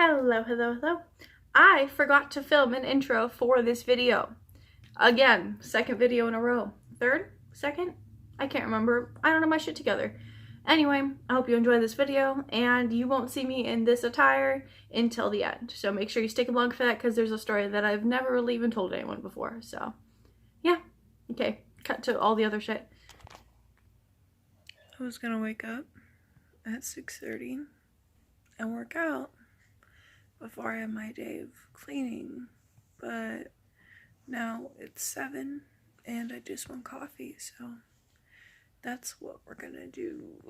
Hello. I forgot to film an intro for this video. Again, second video in a row. Third? Second? I can't remember. I don't know my shit together. Anyway, I hope you enjoy this video, and you won't see me in this attire until the end. So make sure you stick along for that, because there's a story that I've never really even told anyone before. So, yeah. Okay, cut to all the other shit. I was gonna wake up at 6:30 and work out before I have my day of cleaning, but now it's 7 and I just want coffee, so that's what we're gonna do.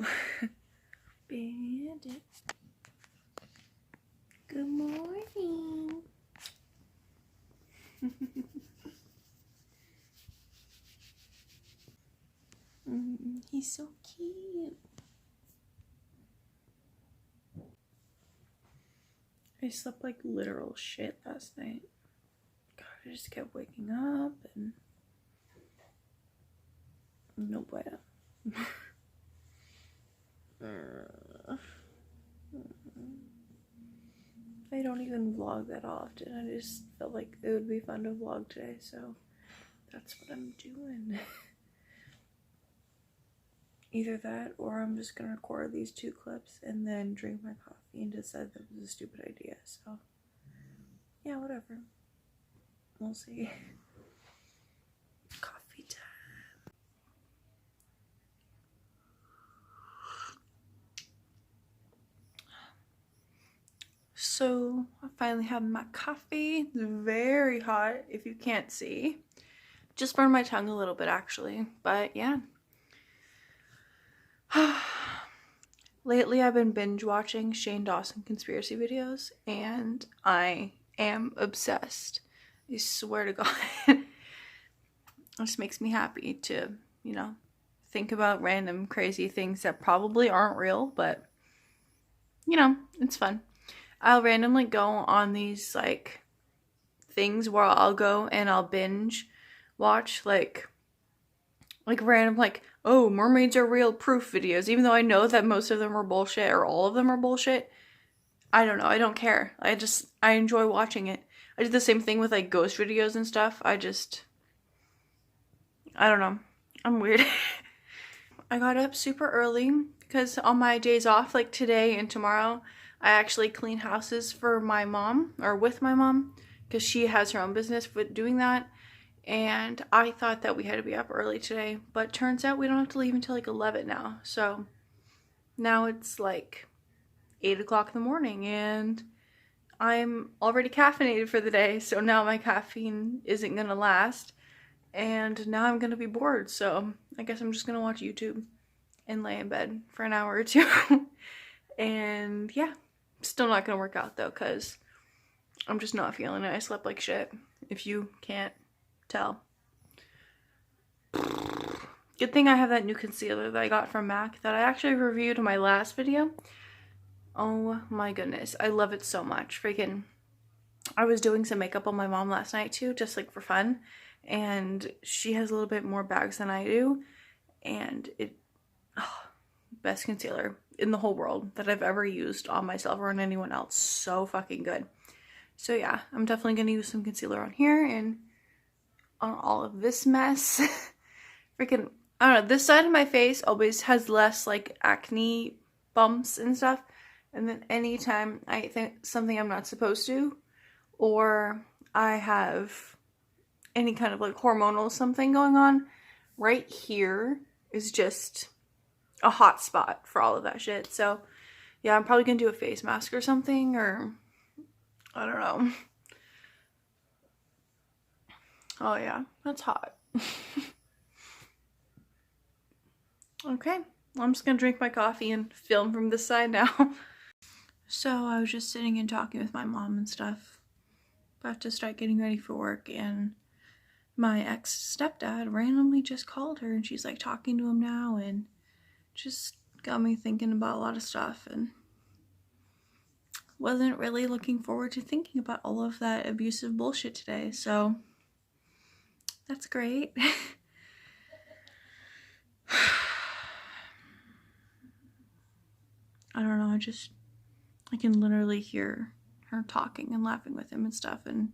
Bandit, good morning. He's so cute. I slept like literal shit last night. God, I just kept waking up and no bueno. I don't even vlog that often. I just felt like it would be fun to vlog today, so that's what I'm doing. Either that, or I'm just gonna record these 2 clips and then drink my coffee and decide that was a stupid idea. So, yeah, whatever. We'll see. Coffee time. So, I finally have my coffee. It's very hot, if you can't see. Just burned my tongue a little bit, actually. But, yeah. Lately, I've been binge watching Shane Dawson conspiracy videos, and I am obsessed. I swear to God. It just makes me happy to, you know, think about random crazy things that probably aren't real, but, you know, it's fun. I'll randomly go on these, like, things where I'll go and I'll binge watch, like random, like, oh, mermaids are real proof videos, even though I know that most of them are bullshit or all of them are bullshit. I don't know. I don't care. I enjoy watching it. I do the same thing with like ghost videos and stuff. I don't know. I'm weird. I got up super early because on my days off, like today and tomorrow, I actually clean houses for my mom, or with my mom, because she has her own business with doing that. And I thought that we had to be up early today, but turns out we don't have to leave until like 11 now. So now it's like 8 o'clock in the morning and I'm already caffeinated for the day. So now my caffeine isn't gonna last and now I'm gonna be bored. So I guess I'm just gonna watch YouTube and lay in bed for an hour or 2. And yeah, still not gonna work out though, because I'm just not feeling it. I slept like shit, if you can't tell. Good thing I have that new concealer that I got from MAC that I actually reviewed in my last video. Oh my goodness, I love it so much. Freaking, I was doing some makeup on my mom last night too, just like for fun, and she has a little bit more bags than I do, and best concealer in the whole world that I've ever used on myself or on anyone else. So fucking good. So yeah, I'm definitely gonna use some concealer on here and on all of this mess. Freaking, I don't know, this side of my face always has less like acne bumps and stuff, and then anytime I think something I'm not supposed to, or I have any kind of like hormonal something going on, right here is just a hot spot for all of that shit. So yeah, I'm probably gonna do a face mask or something, or I don't know. Oh yeah, that's hot. Okay, well, I'm just gonna drink my coffee and film from this side now. So I was just sitting and talking with my mom and stuff. About to start getting ready for work, and my ex-stepdad randomly just called her, and she's like talking to him now, and just got me thinking about a lot of stuff, and wasn't really looking forward to thinking about all of that abusive bullshit today, so that's great. I don't know, I can literally hear her talking and laughing with him and stuff, and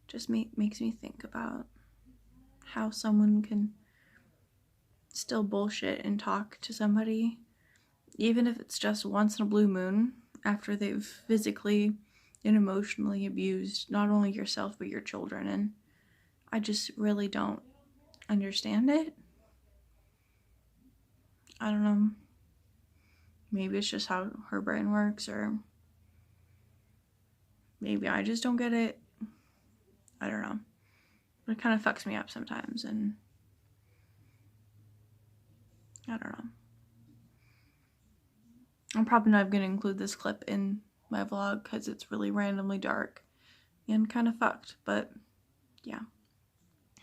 just makes me think about how someone can still bullshit and talk to somebody, even if it's just once in a blue moon, after they've physically and emotionally abused not only yourself but your children. And I just really don't understand it. I don't know. Maybe it's just how her brain works, or maybe I just don't get it. I don't know. But it kind of fucks me up sometimes, and I don't know. I'm probably not going to include this clip in my vlog because it's really randomly dark and kind of fucked, but yeah.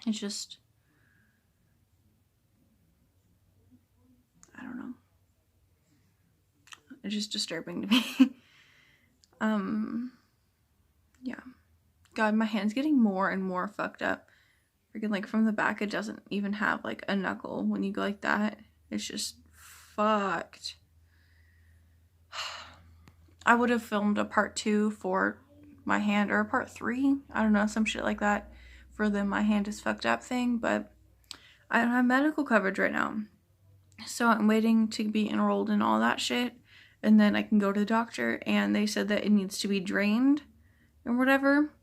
It's just, I don't know. It's just disturbing to me. Yeah. God, my hand's getting more and more fucked up. Freaking, like, from the back, it doesn't even have, like, a knuckle. When you go like that, it's just fucked. I would have filmed a part 2 for my hand, or a part 3. I don't know, some shit like that for the my hand is fucked up thing, but I don't have medical coverage right now. So I'm waiting to be enrolled in all that shit, and then I can go to the doctor, and they said that it needs to be drained or whatever.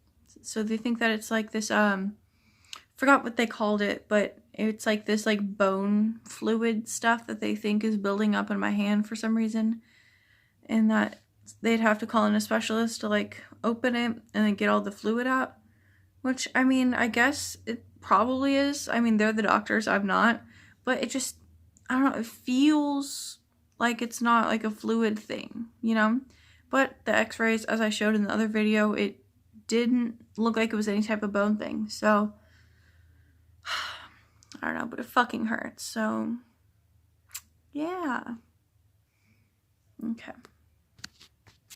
So they think that it's like this, forgot what they called it, but it's like this like bone fluid stuff that they think is building up in my hand for some reason, and that they'd have to call in a specialist to like open it and then get all the fluid out, which, I mean, I guess it probably is. I mean, they're the doctors, I'm not, but it just, I don't know, it feels like it's not like a fluid thing, you know? But the x-rays, as I showed in the other video, it didn't look like it was any type of bone thing, so I don't know, but it fucking hurts, so yeah. Okay.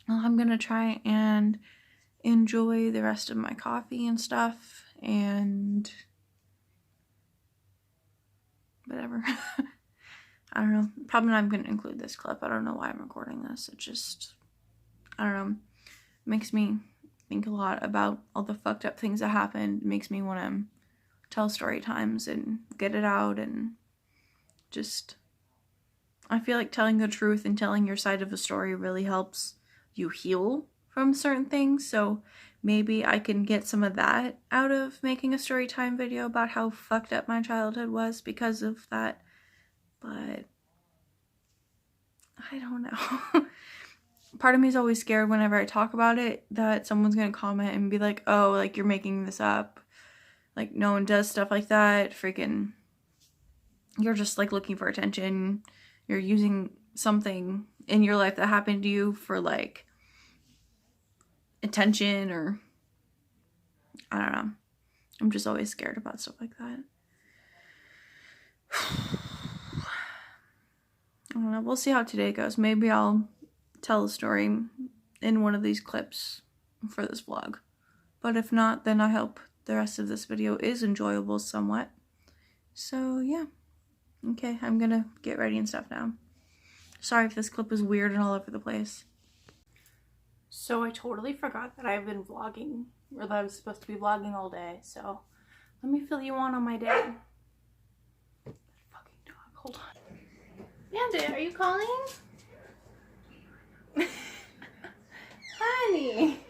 Well, I'm gonna try and enjoy the rest of my coffee and stuff, and whatever. I don't know. Probably not going to include this clip. I don't know why I'm recording this. It just, I don't know. It makes me think a lot about all the fucked up things that happened. It makes me want to tell story times and get it out, and just, I feel like telling the truth and telling your side of a story really helps you heal from certain things. So maybe I can get some of that out of making a story time video about how fucked up my childhood was because of that. But I don't know. Part of me is always scared whenever I talk about it that someone's gonna comment and be like, oh, like, you're making this up. Like, no one does stuff like that. Freaking, you're just like looking for attention. You're using something in your life that happened to you for like attention, or I don't know. I'm just always scared about stuff like that. I don't know. We'll see how today goes. Maybe I'll tell a story in one of these clips for this vlog. But if not, then I hope the rest of this video is enjoyable somewhat. So yeah. Okay, I'm gonna get ready and stuff now. Sorry if this clip is weird and all over the place. So I totally forgot that I've been vlogging, or that I was supposed to be vlogging all day. So let me fill you on my day. Fucking dog, hold on. Bandit, are you calling? Honey.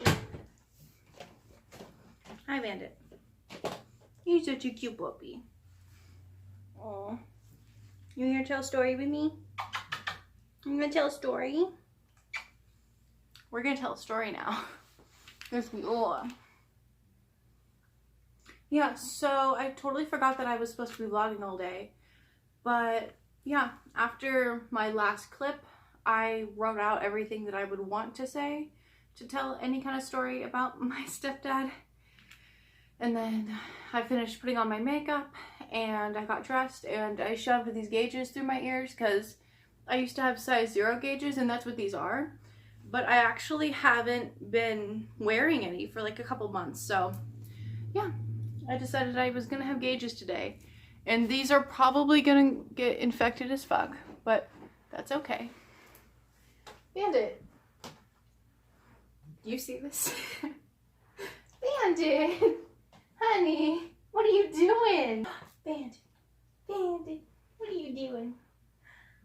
Hi, Bandit. You're such a cute puppy. Oh. You here to tell a story with me? You gonna tell a story? We're gonna tell a story now. Yes, we are. Yeah, so I totally forgot that I was supposed to be vlogging all day. But yeah, after my last clip, I wrote out everything that I would want to say to tell any kind of story about my stepdad. And then I finished putting on my makeup, and I got dressed, and I shoved these gauges through my ears because I used to have size 0 gauges, and that's what these are. But I actually haven't been wearing any for like a couple months, so yeah, I decided I was gonna have gauges today. And these are probably gonna get infected as fuck, but that's okay. Bandit. Do you see this? Bandit! Honey, what are you doing? Bandit, Bandit, what are you doing?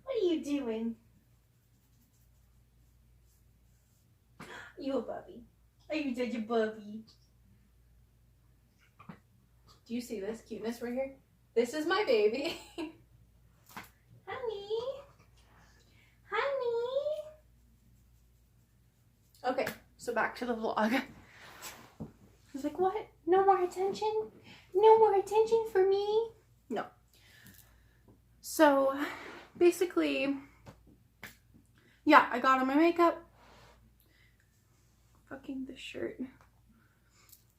What are you doing? You a puppy. Are you such a puppy? Do you see this cuteness right here? This is my baby. Honey. Honey. Okay, so back to the vlog. I was like, what? No more attention? No more attention for me? No. So, basically, yeah, I got on my makeup. Fucking this shirt.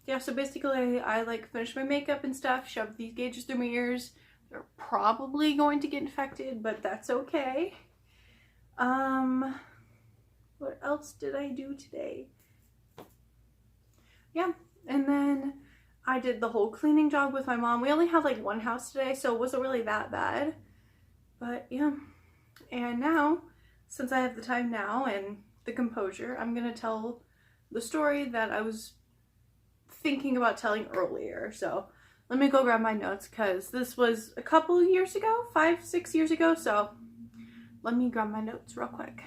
Yeah, so basically I like finished my makeup and stuff, shoved these gauges through my ears. They're probably going to get infected, but that's okay. What else did I do today? Yeah, and then I did the whole cleaning job with my mom. We only had like one house today, so it wasn't really that bad. But yeah, and now, since I have the time now and the composure, I'm gonna tell the story that I was thinking about telling earlier. So let me go grab my notes because this was a couple years ago, 5-6 years ago. So let me grab my notes real quick.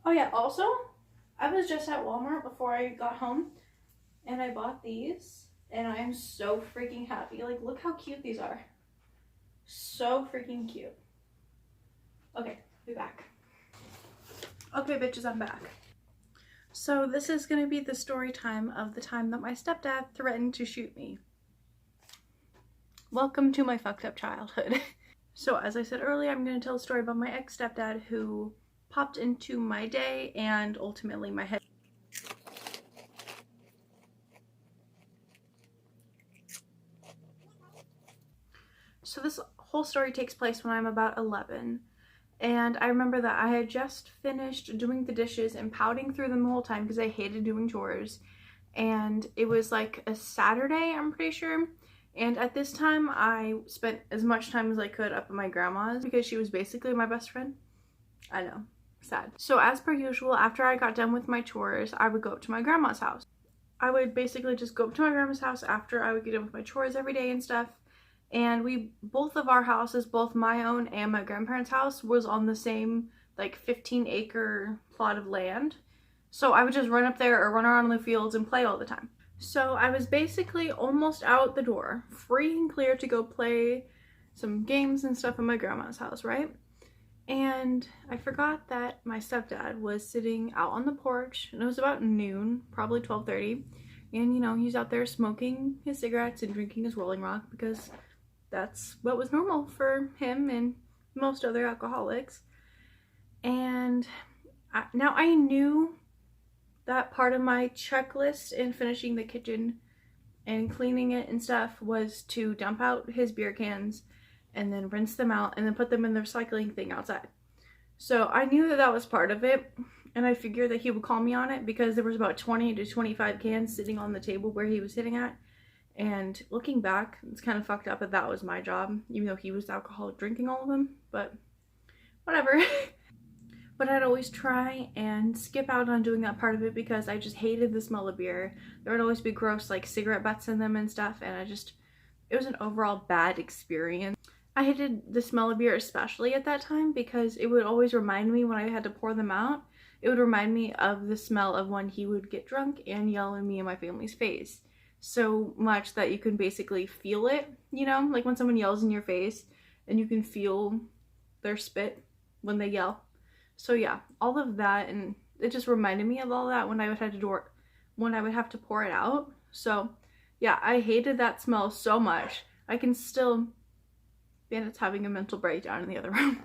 Oh yeah, also I was just at Walmart before I got home and I bought these and I am so freaking happy. Like, look how cute these are. So freaking cute. Okay, be back. Okay, bitches, I'm back. So this is going to be the story time of the time that my stepdad threatened to shoot me. Welcome to my fucked up childhood. So as I said earlier, I'm going to tell a story about my ex-stepdad who popped into my day and ultimately my head. So this whole story takes place when I'm about 11. And I remember that I had just finished doing the dishes and pouting through them the whole time because I hated doing chores. And it was like a Saturday, I'm pretty sure. And at this time, I spent as much time as I could up at my grandma's because she was basically my best friend. I know, sad. So as per usual, after I got done with my chores, I would go up to my grandma's house. I would basically just go up to my grandma's house after I would get done with my chores every day and stuff. And both of our houses, both my own and my grandparents' house, was on the same like 15-acre plot of land. So I would just run up there or run around in the fields and play all the time. So I was basically almost out the door, free and clear to go play some games and stuff in my grandma's house, right? And I forgot that my stepdad was sitting out on the porch, and it was about noon, probably 12:30. And you know, he's out there smoking his cigarettes and drinking his Rolling Rock because that's what was normal for him and most other alcoholics. And now I knew that part of my checklist in finishing the kitchen and cleaning it and stuff was to dump out his beer cans and then rinse them out and then put them in the recycling thing outside. So I knew that that was part of it, and I figured that he would call me on it because there was about 20 to 25 cans sitting on the table where he was sitting at. And looking back, it's kind of fucked up that that was my job, even though he was the alcoholic drinking all of them, but whatever. But I'd always try and skip out on doing that part of it because I just hated the smell of beer. There would always be gross like cigarette butts in them and stuff, and it was an overall bad experience. I hated the smell of beer especially at that time because it would always remind me when I had to pour them out, it would remind me of the smell of when he would get drunk and yell in me and my family's face. So much that you can basically feel it, you know, like when someone yells in your face and you can feel their spit when they yell. So yeah, all of that, and it just reminded me of all that when I would have to pour it out. So yeah, I hated that smell so much. I can still, Bandit's having a mental breakdown in the other room.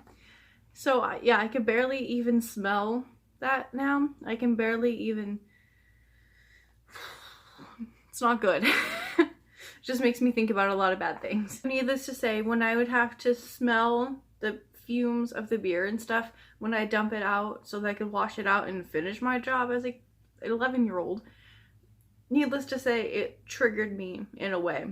So yeah, I could barely even smell that now. I can barely even, it's not good. It just makes me think about a lot of bad things. Needless to say, when I would have to smell the fumes of the beer and stuff, when I dump it out so that I could wash it out and finish my job as an 11-year-old, needless to say, it triggered me in a way.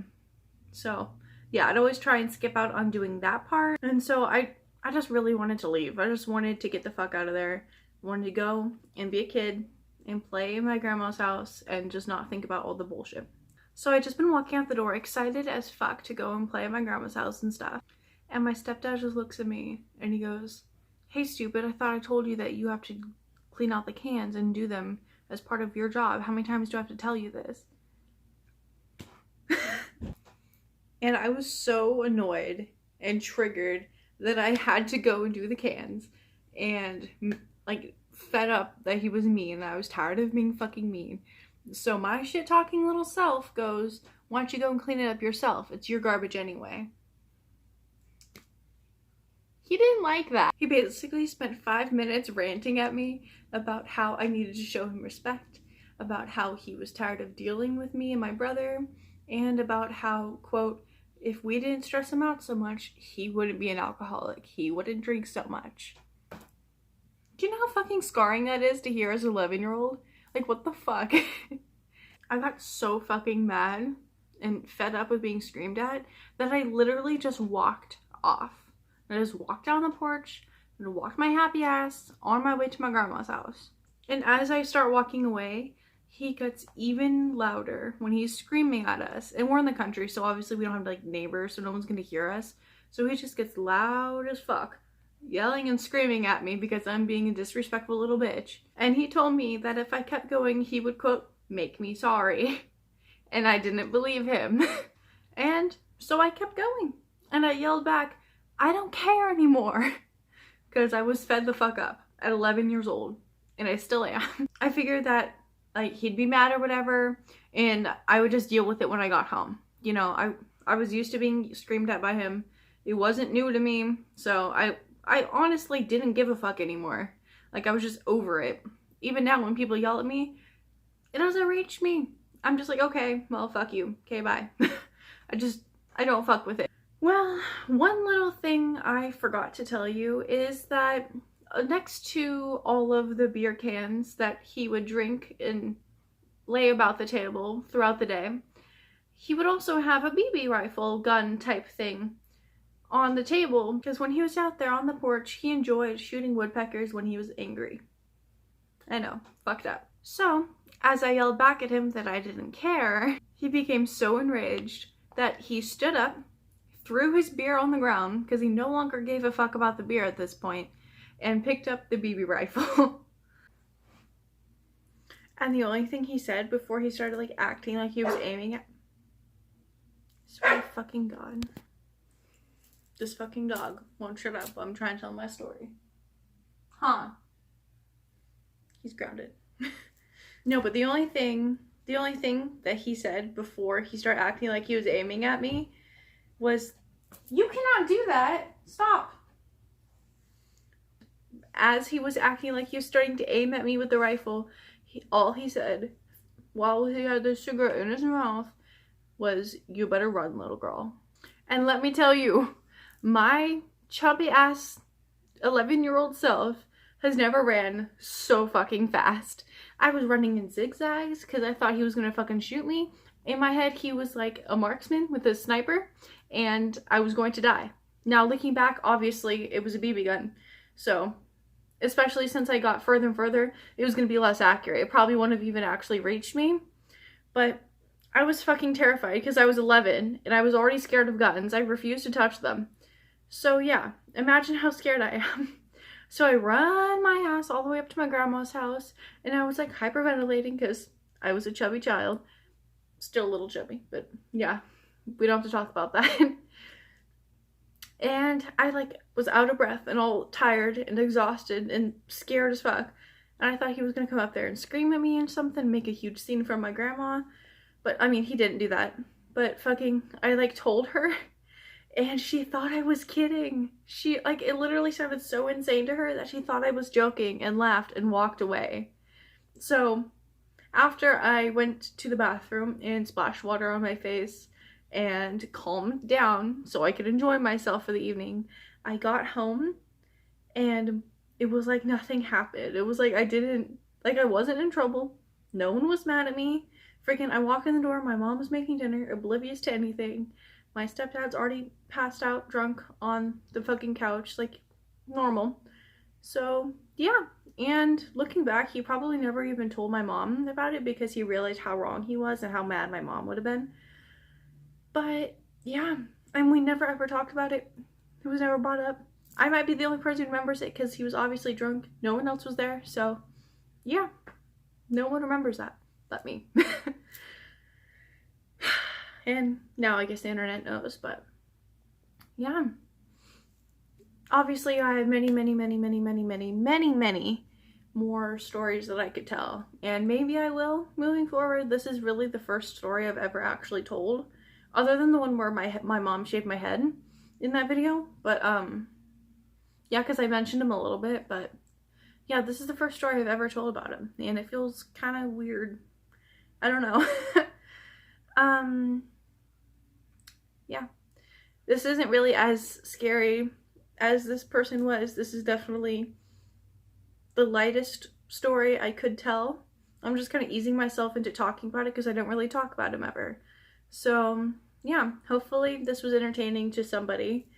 So yeah, I'd always try and skip out on doing that part. And so I I just really wanted to leave. I just wanted to get the fuck out of there. I wanted to go and be a kid and play in my grandma's house and just not think about all the bullshit. So I just been walking out the door excited as fuck to go and play at my grandma's house and stuff. And my stepdad just looks at me and he goes, "Hey stupid, I thought I told you that you have to clean out the cans and do them as part of your job. How many times do I have to tell you this?" And I was so annoyed and triggered that I had to go and do the cans, and like fed up that he was mean. I was tired of being fucking mean. So my shit talking little self goes, "Why don't you go and clean it up yourself? It's your garbage anyway." He didn't like that. He basically spent 5 minutes ranting at me about how I needed to show him respect, about how he was tired of dealing with me and my brother, and about how, quote, if we didn't stress him out so much, he wouldn't be an alcoholic. He wouldn't drink so much. Do you know how fucking scarring that is to hear as an 11-year-old? Like, what the fuck? I got so fucking mad and fed up with being screamed at that I literally just walked off. I just walked down the porch and walked my happy ass on my way to my grandma's house. And as I start walking away, he gets even louder when he's screaming at us. And we're in the country, so obviously we don't have like neighbors, so no one's gonna hear us. So he just gets loud as fuck, yelling and screaming at me because I'm being a disrespectful little bitch. And he told me that if I kept going, he would, quote, make me sorry. And I didn't believe him. And so I kept going. And I yelled back, "I don't care anymore." Because I was fed the fuck up at 11 years old. And I still am. I figured that like he'd be mad or whatever, and I would just deal with it when I got home. You know, I was used to being screamed at by him. It wasn't new to me, so I honestly didn't give a fuck anymore. Like, I was just over it. Even now when people yell at me, it doesn't reach me. I'm just like, okay, well, fuck you. Okay, bye. I don't fuck with it. Well, one little thing I forgot to tell you is that next to all of the beer cans that he would drink and lay about the table throughout the day, he would also have a BB rifle gun type thing on the table, because when he was out there on the porch, he enjoyed shooting woodpeckers when he was angry. I know, fucked up. So, as I yelled back at him that I didn't care, he became so enraged that he stood up, threw his beer on the ground, because he no longer gave a fuck about the beer at this point, and picked up the BB rifle. And the only thing he said before he started like acting like he was aiming at— I swear to fucking God. This fucking dog won't shut up. I'm trying to tell my story. Huh. He's grounded. No, but the only thing that he said before he started acting like he was aiming at me was, "You cannot do that. Stop." As he was acting like he was starting to aim at me with the rifle, all he said while he had the cigarette in his mouth was, "You better run, little girl." And let me tell you, my chubby ass 11-year-old self has never ran so fucking fast. I was running in zigzags because I thought he was gonna fucking shoot me. In my head, he was like a marksman with a sniper and I was going to die. Now, looking back, obviously it was a BB gun. So, especially since I got further and further, it was going to be less accurate. It probably wouldn't have even actually reached me. But I was fucking terrified because I was 11 and I was already scared of guns. I refused to touch them. So yeah, imagine how scared I am. So I run my ass all the way up to my grandma's house and I was like hyperventilating because I was a chubby child. Still a little chubby, but yeah, we don't have to talk about that. And I like was out of breath and all tired and exhausted and scared as fuck. And I thought he was gonna come up there and scream at me and something, make a huge scene for my grandma. But I mean, he didn't do that. But fucking, I like told her and she thought I was kidding. She like, it literally sounded so insane to her that she thought I was joking and laughed and walked away. So after I went to the bathroom and splashed water on my face and calmed down so I could enjoy myself for the evening, I got home and it was like nothing happened. It was like I wasn't in trouble. No one was mad at me. Freaking, I walk in the door, my mom was making dinner, oblivious to anything. My stepdad's already passed out drunk on the fucking couch. Like, normal. So yeah, and looking back, he probably never even told my mom about it because he realized how wrong he was and how mad my mom would have been. But yeah, and we never ever talked about it. It was never brought up. I might be the only person who remembers it because he was obviously drunk. No one else was there, so yeah, no one remembers that but me. And now I guess the internet knows, but yeah. Obviously, I have many more stories that I could tell, and maybe I will moving forward. This is really the first story I've ever actually told, other than the one where my mom shaved my head in that video. But yeah, because I mentioned him a little bit, but yeah, this is the first story I've ever told about him, and it feels kind of weird. I don't know. Yeah, this isn't really as scary as this person was. This is definitely the lightest story I could tell. I'm just kind of easing myself into talking about it because I don't really talk about him ever. So yeah, hopefully this was entertaining to somebody.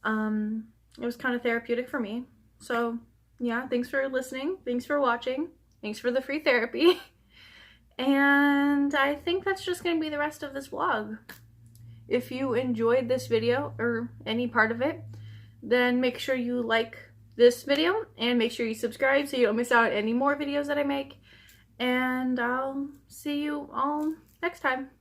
It was kind of therapeutic for me. So yeah, thanks for listening. Thanks for watching. Thanks for the free therapy. And I think that's just going to be the rest of this vlog. If you enjoyed this video or any part of it, then make sure you like this video and make sure you subscribe so you don't miss out on any more videos that I make. And I'll see you all next time.